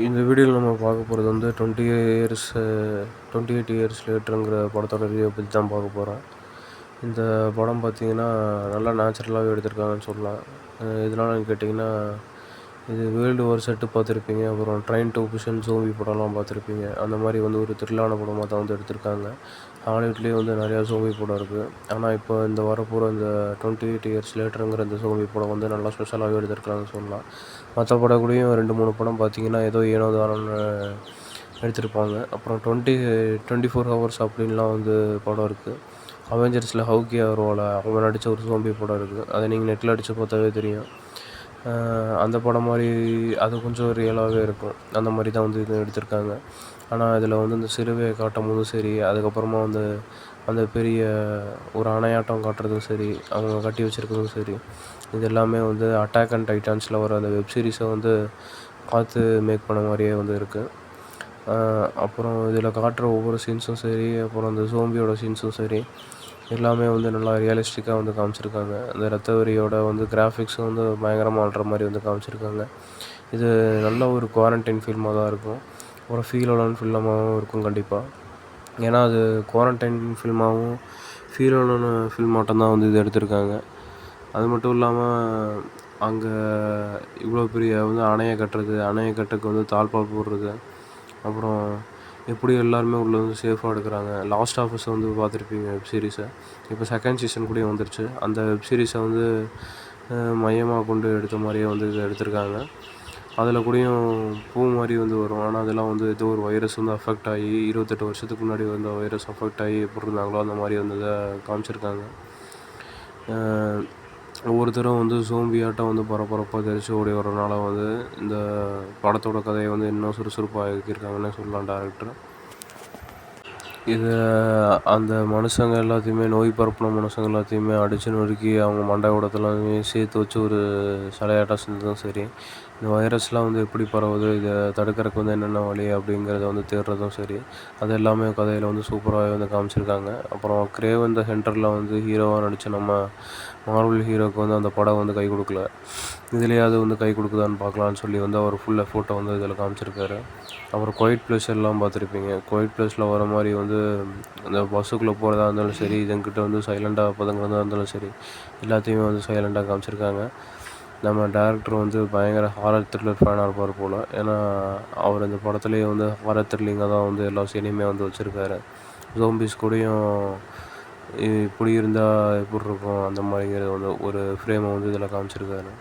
இந்த வீடியோவில் நம்ம பார்க்க போகிறது வந்து 28 இயர்ஸ் லேட்டருங்கிற படத்தோட ரிவ்யூ பற்றி தான் பார்க்க போகிறோம். இந்த படம் பார்த்திங்கன்னா நல்லா நேச்சுரலாகவே எடுத்திருக்காங்கன்னு சொல்லலாம். இதனால கேட்டிங்கன்னா இது வேர்ல்டு வார் செட்டு பார்த்துருப்பீங்க, அப்புறம் ட்ரெயின் டு புஷன் ஜோம்பி படம்லாம் பார்த்துருப்பீங்க. அந்த மாதிரி வந்து ஒரு த்ரில்லான படமாக தான் வந்து எடுத்திருக்காங்க. ஹாலிவுட்லேயே வந்து நிறையா ஜோம்பி படம் இருக்குது. ஆனால் இப்போ இந்த வரப்போகிற இந்த 28 இயர்ஸ் லேட்டருங்கிற இந்த ஜோம்பி படம் வந்து நல்லா ஸ்பெஷலாகவே எடுத்திருக்காங்கன்னு சொல்லலாம். மற்ற படம் கூடயும் 2-3 படம் பார்த்திங்கன்னா ஏதோ ஏனோ தானோன்னு எடுத்திருப்பாங்க. அப்புறம் 24 ஹவர்ஸ் அப்படின்லாம் வந்து படம் இருக்குது. அவெஞ்சர்ஸில் ஹவுக்கி வருவாள், அவங்க நடித்த ஒரு ஜோம்பி படம் இருக்குது. அதை நீங்கள் நெட்டில் அடித்து பார்த்தாவே தெரியும். அந்த படம் மாதிரி அது கொஞ்சம் ரியலாகவே இருக்கும். அந்த மாதிரி தான் வந்து இது எடுத்திருக்காங்க. ஆனால் இதில் வந்து இந்த சிலுவையை காட்டும் போதும் சரி, அதுக்கப்புறமா வந்து அந்த பெரிய ஒரு அணையாட்டம் காட்டுறதும் சரி, அவங்க கட்டி வச்சுருக்கிறதும் சரி, இது எல்லாமே வந்து அட்டாக் அண்ட் டைட்டான்ஸில் வர அந்த வெப் சீரிஸை வந்து பார்த்து மேக் பண்ண மாதிரியே வந்து இருக்குது. அப்புறம் இதில் காட்டுற ஒவ்வொரு சீன்ஸும் சரி, அப்புறம் அந்த ஜோம்பியோட சீன்ஸும் சரி, எல்லாமே வந்து நல்லா ரியலிஸ்டிக்காக வந்து காமிச்சிருக்காங்க. அந்த ரத்த வெறியோட வந்து கிராஃபிக்ஸும் வந்து பயங்கரமாக ஆடுற மாதிரி வந்து காமிச்சிருக்காங்க. இது நல்ல ஒரு குவாரண்டைன் ஃபில்மாக தான் இருக்கும். ஒரு ஃபீலோடான ஃபில்மாகவும் இருக்கும் கண்டிப்பாக. ஏன்னா அது குவாரண்டைன் ஃபில்மாகவும் ஃபீலோடான ஃபில்மாட்டம் தான் வந்து இது எடுத்திருக்காங்க. அது மட்டும் இல்லாமல் அங்கே இவ்வளோ பெரிய வந்து அணையை கட்டுறதுக்கு வந்து தாழ்பால் போடுறது, அப்புறம் எப்படி எல்லாருமே உள்ளே வந்து சேஃபாக எடுக்கிறாங்க. லாஸ்ட் ஆஃப் அஸ் வந்து பார்த்துருப்பீங்க வெப் சீரிஸை. இப்போ செகண்ட் சீசன் கூட வந்துருச்சு. அந்த வெப் சீரிஸை வந்து மையமாக கொண்டு எடுத்த மாதிரியே வந்து இதை எடுத்திருக்காங்க. அதில் கூடயும் பூ மாதிரி வந்து வரும். ஆனால் அதெல்லாம் வந்து ஏதோ ஒரு வைரஸ் வந்து அஃபெக்ட் ஆகி 28 வருஷத்துக்கு முன்னாடி வந்து வைரஸ் அஃபெக்ட் ஆகி எப்படி இருந்தாங்களோ அந்த மாதிரி வந்து இதை காமிச்சிருக்காங்க. ஒவ்வொருத்தரும் வந்து ஜோம்பியாட்டம் வந்து பரபரப்பாக தெரிச்சு ஓடி வரனால வந்து இந்த படத்தோட கதையை வந்து இன்னும் சுறுசுறுப்பாக ஆக்கியிருக்காங்கன்னு சொல்லலாம் டேரக்டர். இதை அந்த மனுஷங்க எல்லாத்தையுமே, நோய் பரப்பின மனுஷங்க எல்லாத்தையுமே அடித்து நொறுக்கி அவங்க மண்டை ஓடத்தெல்லாமே சேர்த்து வச்சு ஒரு சிலையாட்டம் செஞ்சதும் சரி, இந்த வைரஸ்லாம் வந்து எப்படி பரவுது, இதை தடுக்கிறதுக்கு வந்து என்னென்ன வழி அப்படிங்கிறத வந்து தேடுறதும் சரி, அது எல்லாமே கதையில் வந்து சூப்பராகவே வந்து காமிச்சிருக்காங்க. அப்புறம் கிரேவன் த ஹண்டரில் வந்து ஹீரோவாக நடித்த நம்ம மார்வல் ஹீரோவுக்கு வந்து அந்த படம் வந்து கை கொடுக்கல. இதுலேயாவது வந்து கை கொடுக்குதான்னு பார்க்கலான்னு சொல்லி வந்து அவர் ஃபுல் எஃபோர்ட்டை வந்து இதில் காமிச்சிருக்காரு. அப்புறம் குவைட் பிளேஸ் எல்லாம் பார்த்துருப்பீங்க. குவைட் பிளேஸில் வர மாதிரி வந்து அந்த பஸ்ஸுக்குள்ளே போகிறதா இருந்தாலும் சரி, இதங்கிட்ட வந்து சைலண்டாக பதுங்கிறதா இருந்தாலும் சரி, எல்லாத்தையுமே வந்து சைலண்டாக காமிச்சிருக்காங்க. நம்ம டேரக்டர் வந்து பயங்கர ஹாரர் த்ரில்லர் ஃபேனாக இருப்பார் போல். ஏன்னா அவர் இந்த படத்துலேயே வந்து ஹாரர் த்ரில்லிங்காக தான் வந்து எல்லா சீனையுமே வந்து வச்சுருக்காரு. ஜோம்பிஸ் கூடயும் இப்படி இருந்தால் எப்படி இருக்கும் அந்த மாதிரிங்கிற வந்து ஒரு ஃப்ரேமை வந்து இதில் காமிச்சிருக்காரு.